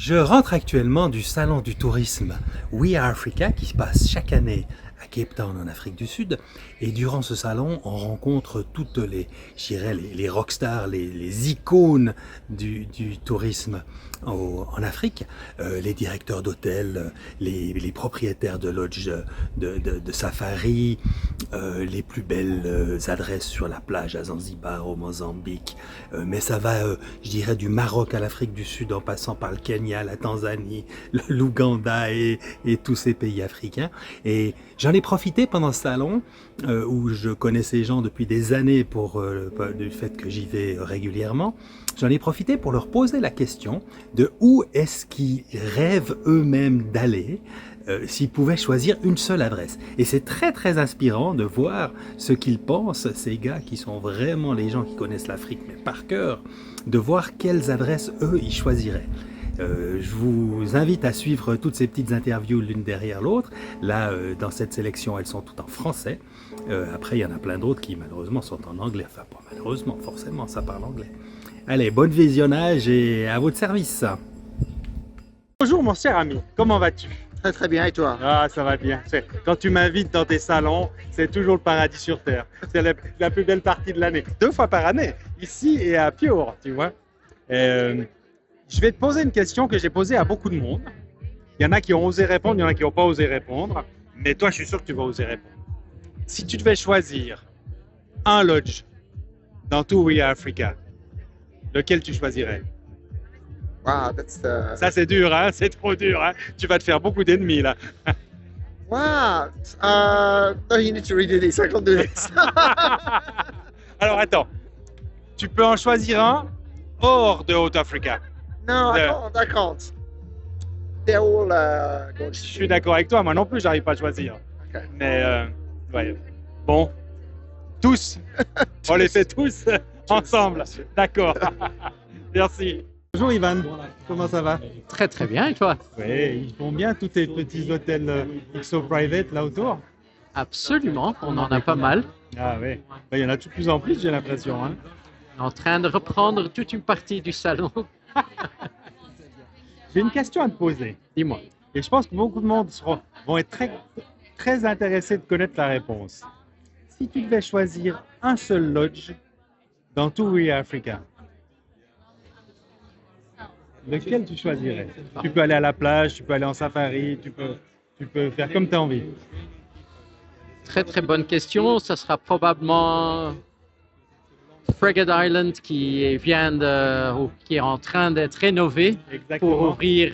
Je rentre actuellement du salon du tourisme We Are Africa qui se passe chaque année à Cape Town en Afrique du Sud. Et durant ce salon, on rencontre toutes je dirais les rockstars, les icônes du tourisme en Afrique, les directeurs d'hôtels, les propriétaires de lodges de safari, les plus belles adresses sur la plage à Zanzibar, au Mozambique. Mais ça va, je dirais, du Maroc à l'Afrique du Sud en passant par le Kenya, la Tanzanie, l'Ouganda et tous ces pays africains. Et j'en ai profité pendant ce salon où je connais ces gens depuis des années du fait que j'y vais régulièrement. J'en ai profité pour leur poser la question de où est-ce qu'ils rêvent eux-mêmes d'aller s'ils pouvaient choisir une seule adresse. Et c'est très très inspirant de voir ce qu'ils pensent, ces gars qui sont vraiment les gens qui connaissent l'Afrique mais par cœur, de voir quelles adresses eux ils choisiraient. Je vous invite à suivre toutes ces petites interviews l'une derrière l'autre. Là, dans cette sélection, elles sont toutes en français. Après, il y en a plein d'autres qui, malheureusement, sont en anglais. Enfin, pas malheureusement, forcément, ça parle anglais. Allez, bon visionnage et à votre service. Bonjour mon cher ami, comment vas-tu? Très très bien, et toi? Ah, ça va bien. Quand tu m'invites dans tes salons, c'est toujours le paradis sur Terre. C'est la plus belle partie de l'année. 2 fois par année, ici et à Pior, tu vois. Je vais te poser une question que j'ai posée à beaucoup de monde. Il y en a qui ont osé répondre, il y en a qui n'ont pas osé répondre. Mais toi, je suis sûr que tu vas oser répondre. Si tu devais choisir un lodge dans tout We Are Africa, lequel tu choisirais? Wow, that's the... Ça, c'est dur, hein? C'est trop dur, hein? Tu vas te faire beaucoup d'ennemis, là. Wow. No, you need to redo this. I can't do this. Alors, attends. Tu peux en choisir un hors de Haute Africa. No, I Yeah. can't. I can't. They're all Je gorgeous. suis d'accord avec toi. Moi non plus, j'arrive pas à choisir. Okay. Mais, ouais. Bon. Tous. On les fait tous ensemble. D'accord. Merci. Bonjour Ivan. Comment ça va? Très très bien, et toi? Oui, ils font bien tous tes petits hôtels XO Private là autour. Absolument, on en a pas mal. Ah oui. Il y en a de plus en plus, j'ai l'impression. Hein. On est en train de reprendre toute une partie du salon. J'ai une question à te poser. Dis-moi. Et je pense que beaucoup de monde vont être très, très intéressés de connaître la réponse. Si tu devais choisir un seul lodge dans tout We Are Africa, lequel tu choisirais? Tu peux aller à la plage, tu peux aller en safari, tu peux faire comme tu as envie. Très très bonne question. Ça sera probablement Frigate Island qui est en train d'être rénové pour Exactement. ouvrir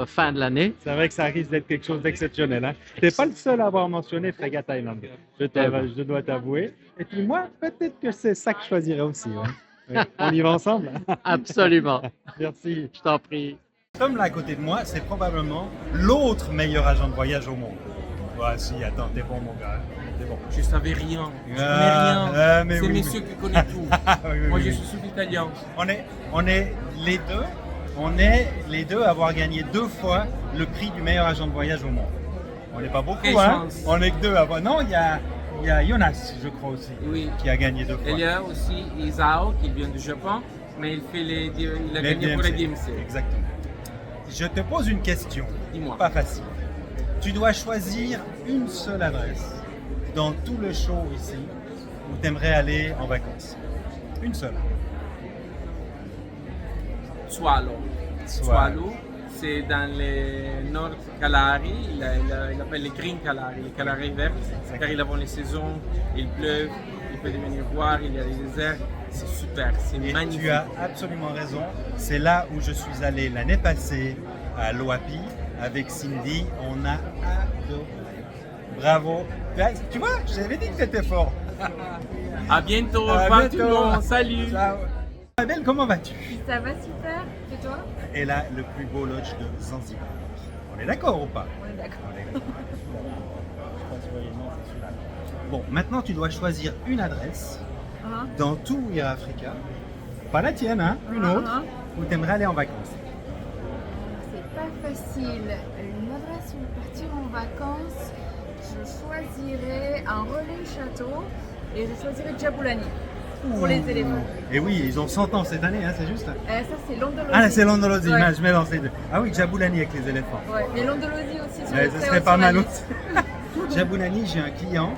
fin de l'année. C'est vrai que ça risque d'être quelque chose d'exceptionnel. Hein. Tu n'es pas le seul à avoir mentionné Frégate Island, je dois t'avouer. Et puis moi, peut-être que c'est ça que je choisirais aussi. Ouais. Ouais. On y va ensemble? Absolument. Merci. Je t'en prie. Comme là à côté de moi, c'est probablement l'autre meilleur agent de voyage au monde. Ouais, si, attends, t'es bon mon gars. T'es bon. Je savais rien, je connais Ah, rien. mais C'est oui, monsieur qui connaît tout. Oui, Moi, oui, je oui. suis sud-italien. On est les deux à avoir gagné 2 fois le prix du meilleur agent de voyage au monde. On n'est pas beaucoup, Quelle hein. chance. On est que 2 à avoir. Non, il y a Jonas, je crois aussi, Oui. qui a gagné 2 fois. Il y a aussi Isao qui vient du Japon, mais il a gagné pour les DMC. Exactement. Je te pose une question, Dis-moi. pas facile. Tu dois choisir une seule adresse dans tout le show ici où tu aimerais aller en vacances. Une seule. Swallow. Swallow, c'est dans le nord Calari, il appelle les Green Calari, les Calari verts, car il a les saisons, il pleut, il peut venir voir, il y a des déserts, c'est super, c'est Et magnifique. tu as absolument raison. C'est là où je suis allé l'année passée à l'Oapi avec Cindy. On a adoré. Bravo. Tu vois, j'avais dit que tu étais fort. À bientôt, au À revoir tout le bientôt. monde, salut. Ciao. Abel, comment vas-tu? Ça va super, et toi? Et là, le plus beau lodge de Zanzibar. On est d'accord ou pas? On est d'accord. On est d'accord. Je pense que le nom, c'est celui-là. Bon, maintenant tu dois choisir une adresse Hein? dans tout We Are Africa. Pas la tienne, hein? Une autre, où tu aimerais aller en vacances. C'est pas facile. Une adresse où partir en vacances, je choisirais un relais château et je choisirais Djaboulani. pour les éléphants. Et oui, ils ont 100 ans cette année, hein, c'est juste. Ça, c'est l'Ondolosie. Ah, c'est l'Ondolosie, Ouais. je mélange les deux. Ah oui, Jabulani avec les éléphants. Ouais, mais l'Ondolosie aussi sur Ouais, le ce trait serait pas mal aussi. aussi. Jabulani, j'ai un client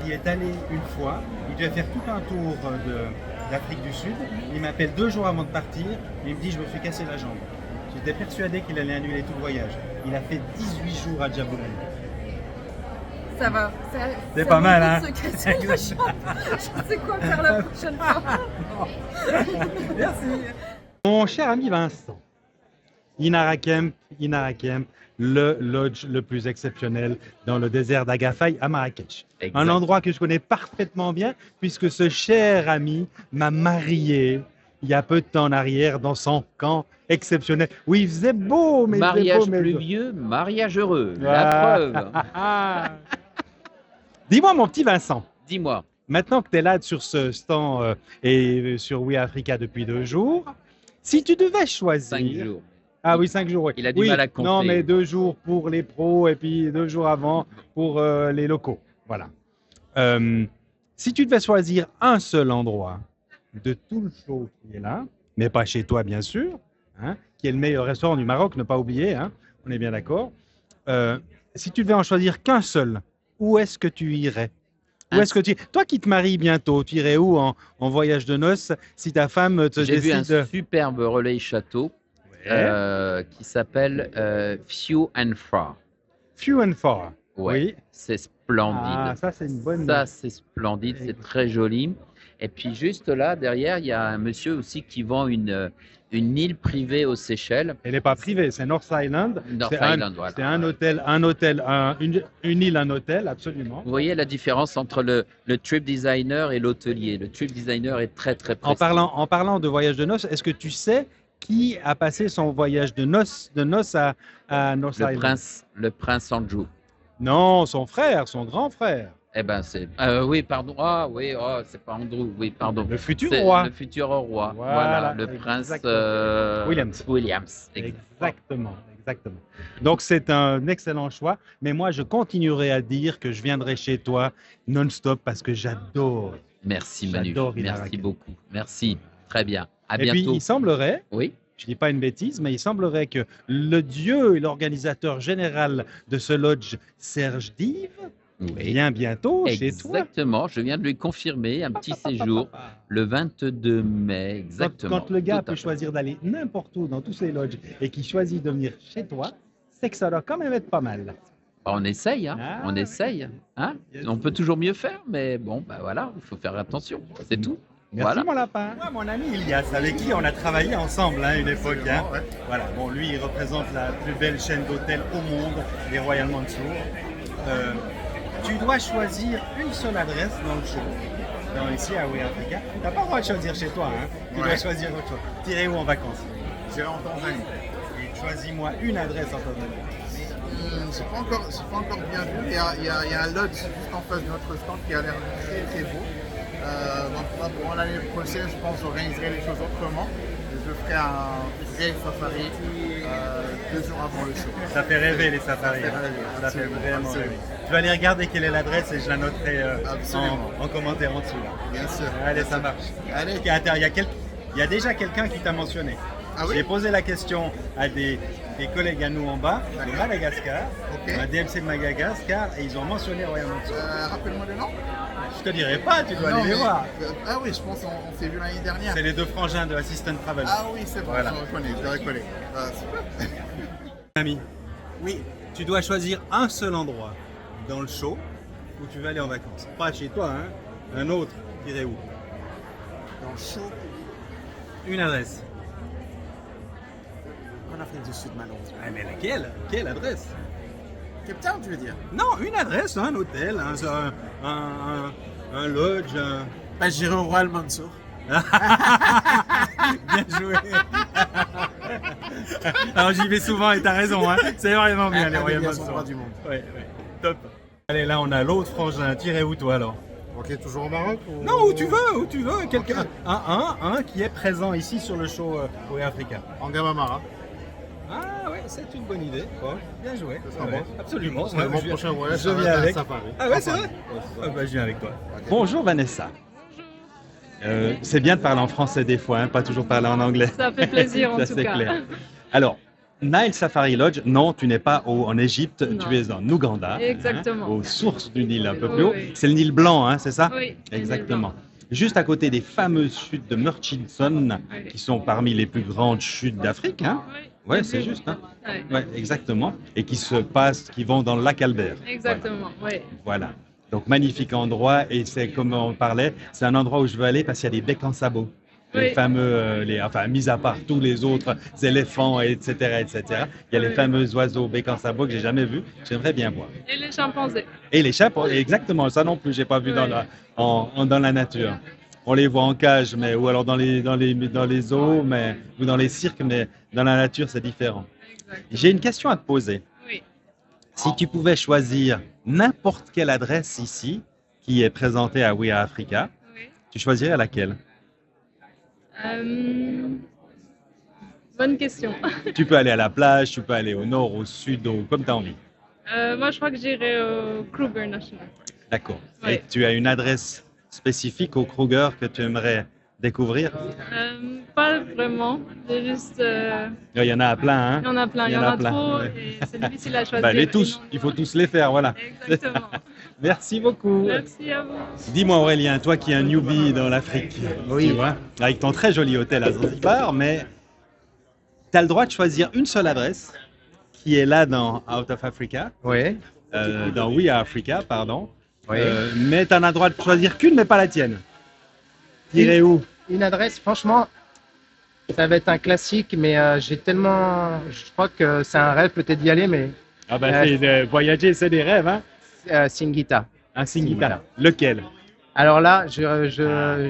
qui est allé une fois, il devait faire tout un tour d'Afrique du Sud. Il m'appelle 2 jours avant de partir, il me dit je me fais casser la jambe. J'étais persuadé qu'il allait annuler tout le voyage. Il a fait 18 jours à Jabulani. Ça va. C'est pas mal, hein. Se casser la jambe. Je sais quoi faire la prochaine fois. Merci. Mon cher ami Vincent, Inara Kemp, le lodge le plus exceptionnel dans le désert d'Agafay à Marrakech. Exact. Un endroit que je connais parfaitement bien puisque ce cher ami m'a marié il y a peu de temps en arrière dans son camp exceptionnel. Oui, il faisait beau, mais il faisait Mariage beau, mais- pluvieux, mariage heureux. Ah. La preuve. Dis-moi mon petit Vincent, Dis-moi. maintenant que tu es là sur ce stand et sur We Africa depuis 2 jours, si tu devais choisir... 5 jours. Ah oui, 5 jours. Oui. Il a du Oui, mal à compter. Non, mais 2 jours pour les pros et puis 2 jours avant pour les locaux. Voilà. Si tu devais choisir un seul endroit de tout le show qui est là, mais pas chez toi bien sûr, hein, qui est le meilleur restaurant du Maroc, ne pas oublier, hein, on est bien d'accord. Si tu devais en choisir qu'un seul, où est-ce que tu irais? Où est-ce que tu... Toi qui te maries bientôt, tu irais où en voyage de noces si ta femme te J'ai vu un décide... superbe relais château qui s'appelle Few and Far. Few and far. Ouais, Oui. c'est splendide. Ah, ça c'est une bonne... Ça, c'est splendide, c'est très joli. Et puis juste là, derrière, il y a un monsieur aussi qui vend une île privée aux Seychelles. Elle n'est pas privée, c'est North Island. North C'est Island, voilà. C'est un hôtel, une île, un hôtel, absolument. Vous voyez la différence entre le trip designer et l'hôtelier. Le trip designer est très très précis. En parlant de voyage de noces, est-ce que tu sais qui a passé son voyage de noces à North Island? Le prince Andrew. Non, son frère, son grand frère. Eh ben c'est oui pardon c'est pas Andrew, oui pardon, Le futur c'est roi. le futur roi, Voilà, le prince Williams. Exactement. Exactement. Donc c'est un excellent choix, mais moi je continuerai à dire que je viendrai chez toi non-stop parce que j'adore. Merci Manu, J'adore merci Inaraken. beaucoup, merci, très bien, à Et puis bientôt. il semblerait, Oui, je dis pas une bêtise, mais il semblerait que le dieu et l'organisateur général de ce lodge, Serge Dive, oui. vient bientôt chez toi. Exactement, je viens de lui confirmer un petit séjour le 22 mai, exactement. Quand le gars Tout à peut fait. choisir d'aller n'importe où dans tous ces lodges et qu'il choisit de venir chez toi, c'est que ça doit quand même être pas mal. On essaye, hein, Ah, on ouais. essaye. Hein. Yes. On peut toujours mieux faire, mais bon, bah voilà, il faut faire attention, c'est tout. Merci Voilà. mon lapin. Moi, mon ami Ilias, avec qui on a travaillé ensemble une époque. Hein. Voilà. Bon, lui, il représente la plus belle chaîne d'hôtels au monde, les Royal Mansour. Tu dois choisir une seule adresse dans le show, ici à We Africa. Tu n'as pas le droit de choisir chez toi. Hein. Tu dois choisir autre chose. T'irais où en vacances? J'irai en Tanzanie. Et choisis-moi une adresse en Tanzanie. C'est pas encore bien vu. Il y a un lodge juste en face de notre stand qui a l'air très très beau. Donc là, pour l'année prochaine, je pense que j'organiserai les choses autrement. Je ferai un vrai safari 2 jours avant le show. Ça fait rêver les safaris. Ça fait rêver, Ça fait absolument, vraiment absolument. rêver. Tu vas aller regarder quelle est l'adresse et je la noterai Absolument. en commentaire en dessous. Là. Bien sûr. Allez, ça marche. Allez. Attends, il y a déjà quelqu'un qui t'a mentionné. Ah oui? J'ai posé la question à des collègues à nous en bas, de D'accord. Madagascar, Ok. un DMC de Madagascar, et ils ont mentionné Royal Mansour. Rappelle-moi le nom. Je te dirai pas, tu dois Non, aller les mais- voir. Ah oui, je pense qu'on s'est vu l'année dernière. C'est les 2 frangins de Assistant Travel. Ah oui, c'est bon, Voilà. je le reconnais. Ah, super. Ami, Oui, tu dois choisir un seul endroit dans le show où tu vas aller en vacances. Pas chez toi, hein. Un autre, tu irais où? dans le show Une adresse. en Afrique du Sud, malheureusement. Ah, mais laquelle? Quelle adresse? Cape Town, tu veux dire? Non, une adresse, un hôtel, un lodge. Bah, j'irai au Royal Mansour. Bien joué. Alors j'y vais souvent et t'as raison, hein. C'est vraiment bien les Royal Royal Mansour. du monde. Ouais, top. Allez, là on a l'autre frangin. Tirez où toi alors? Ok, toujours au Maroc ou... Non, où tu veux. Quelqu'un, un qui est présent ici sur le show We Africa. En Gamamara. Ah ouais, c'est une bonne idée. Bon, bien joué. Ça sera Ouais, bon. absolument. Mon Ouais, je- prochain voyage, je ça va viens être un avec. safari. Ah ouais, c'est vrai. Ouais, c'est ça. Ah bah, je viens avec toi. Ok. Bonjour Vanessa. C'est bien de parler en français des fois, hein, pas toujours parler en anglais. Ça fait plaisir en Ça, tout c'est cas. clair. Alors, Nile Safari Lodge, non, tu n'es pas en Égypte, Non. tu es en Ouganda. Exactement. Aux sources du Nil un peu Oui, plus haut. oui. C'est le Nil blanc, hein, c'est ça? Oui. Exactement. Juste à côté des fameuses chutes de Murchison, Oui. qui sont parmi les plus grandes chutes d'Afrique. Hein? Oui. Ouais, c'est juste. Hein? Ouais. Ouais, exactement. Et qui vont dans le lac Albert. Exactement, oui. Voilà. Donc, magnifique endroit. Et c'est comme on parlait, c'est un endroit où je veux aller parce qu'il y a des becs en sabot. Les Oui. fameux, enfin, mis à part tous les autres éléphants, etc., etc. Il y a les Oui. fameux oiseaux becs en sabot que j'ai jamais vus. J'aimerais bien voir. Et les chimpanzés. Et les chats, exactement, ça non plus, j'ai pas vu dans la nature. On les voit en cage, mais ou alors dans les zoos, ou dans les cirques, mais dans la nature, c'est différent. Exactement. J'ai une question à te poser. Oui. Si tu pouvais choisir n'importe quelle adresse ici qui est présentée à We Are Africa, Oui. tu choisirais laquelle? Bonne question. Tu peux aller à la plage, tu peux aller au nord, au sud, comme tu as envie. Moi, je crois que j'irai au Kruger National Park. D'accord. Oui. Et tu as une adresse spécifique au Kruger que tu aimerais découvrir? Pas vraiment. J'ai juste. Il y en a plein, hein? Il y en a plein. Il y en a trop. Et c'est difficile à choisir. Les tous, il faut tous les faire, voilà. Exactement. Merci beaucoup. Merci à vous. Dis-moi Aurélien, toi qui es un newbie dans l'Afrique, Oui. tu vois, avec ton très joli hôtel à Zanzibar, mais tu as le droit de choisir une seule adresse qui est là dans Out of Africa, Oui. dans We Are Africa, pardon. Oui. Mais tu as le droit de choisir qu'une, mais pas la tienne. T'irais où? Une adresse, franchement, ça va être un classique, mais j'ai tellement. Je crois que c'est un rêve peut-être d'y aller, mais Ah ben, voyager, c'est des rêves, hein? Singita. Un Singita. Singita. Lequel? Alors là,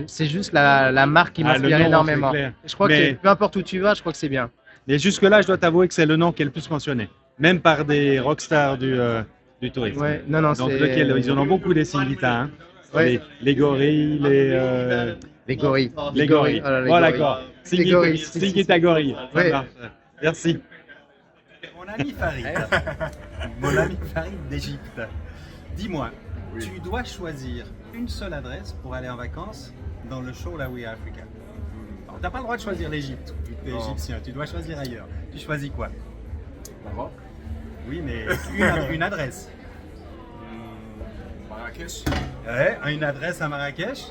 c'est juste la marque qui Le m'inspire nom, énormément. c'est clair. Je crois Mais- que peu importe où tu vas, je crois que c'est bien. Et jusque-là, je dois t'avouer que c'est le nom qui est le plus mentionné, même par des rockstars du tourisme. Ouais, non, Donc, c'est. lequel, ils en ont beaucoup des Singita, hein? Ouais. Les gorilles, Les gorilles. les gorilles. Oh là, les Oh, gorilles. d'accord. Les gorilles. Singita gorille. Ça Ouais. marche. Merci. Mon ami Farid. Mon ami Farid d'Égypte. Dis-moi, tu dois choisir une seule adresse pour aller en vacances dans le show La We Are Africa. Alors, tu n'as pas le droit de choisir l'Égypte, tu es égyptien, tu dois choisir ailleurs. Tu choisis quoi? Maroc, Oui, mais une adresse. Marrakech, Ouais, une adresse à Marrakech.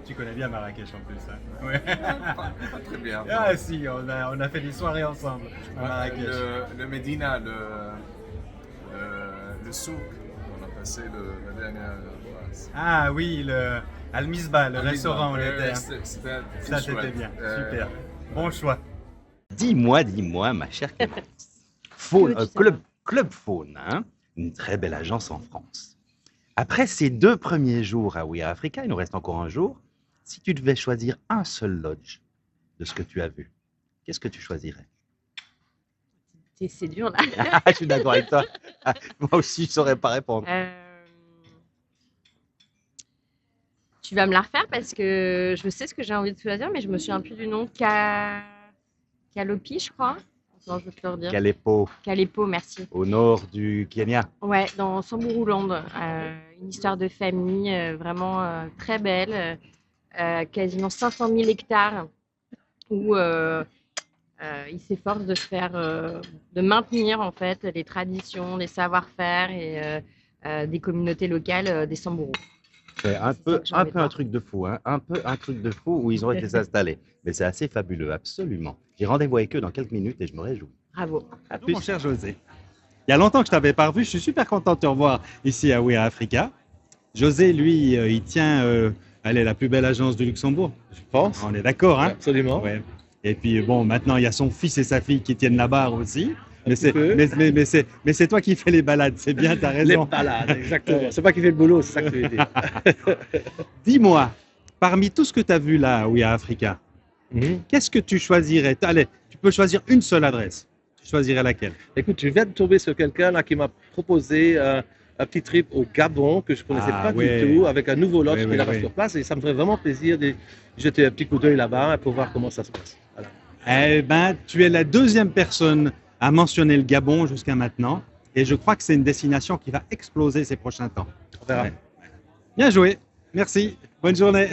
Tu connais bien Marrakech en plus, hein? Ouais. pas très bien. Ah si, on a fait des soirées ensemble à Marrakech. Le Médina, le souk, on a passé la dernière fois. Ah oui, le Al-Misbah, le restaurant où on était. Hein. C'était Ça chouette. c'était bien, super. Bon choix. Dis-moi, ma chère Clémence. Faune, Club Faune, hein, une très belle agence en France. Après ces 2 premiers jours à We Are Africa, il nous reste encore un jour. Si tu devais choisir un seul lodge de ce que tu as vu, qu'est-ce que tu choisirais? C'est dur là. Je suis d'accord avec toi. Moi aussi, je ne saurais pas répondre. Tu vas me la refaire parce que je sais ce que j'ai envie de choisir, mais je me souviens plus du nom. Kalopi, je crois. Non, je vais te le redire. Kalepo, Kalepo, merci. au nord du Kenya. Ouais, dans Samburu-Land. Une histoire de famille vraiment très belle. Quasiment 500 000 hectares où ils s'efforcent de de maintenir en fait les traditions, les savoir-faire et des communautés locales des Samburu. C'est un C'est peu, ça que j'ai envie de un voir. truc de fou, hein, un truc de fou où ils ont été installés. Mais c'est assez fabuleux, absolument. J'ai rendez-vous avec eux dans quelques minutes et je me réjouis. Bravo. À Bonjour, plus. mon cher José. Il y a longtemps que je t'avais pas revu, je suis super content de te revoir ici à We Are Africa. José, lui, il tient elle est la plus belle agence du Luxembourg. Je pense. On est d'accord, hein? Absolument. Ouais. Et puis bon, maintenant il y a son fils et sa fille qui tiennent la barre aussi. Mais petit peu. c'est toi qui fais les balades, c'est bien, t'as Les raison. balades, exactement. C'est pas qui fait le boulot, c'est ça que tu veux dire. Dis-moi, parmi tout ce que tu as vu là à We Are Africa, qu'est-ce que tu choisirais? Allez, tu peux choisir une seule adresse. Tu choisirais laquelle? Écoute, je viens de tomber sur quelqu'un là qui m'a proposé un petit trip au Gabon que je ne connaissais pas ouais. du tout, avec un nouveau lodge Ouais, qui est là ouais. sur place. Et ça me ferait vraiment plaisir de jeter un petit coup d'œil là-bas pour voir comment ça se passe. Voilà. Eh ben, tu es la deuxième personne à mentionner le Gabon jusqu'à maintenant. Et je crois que c'est une destination qui va exploser ces prochains temps. On verra. Ouais. Bien joué. Merci. Bonne journée.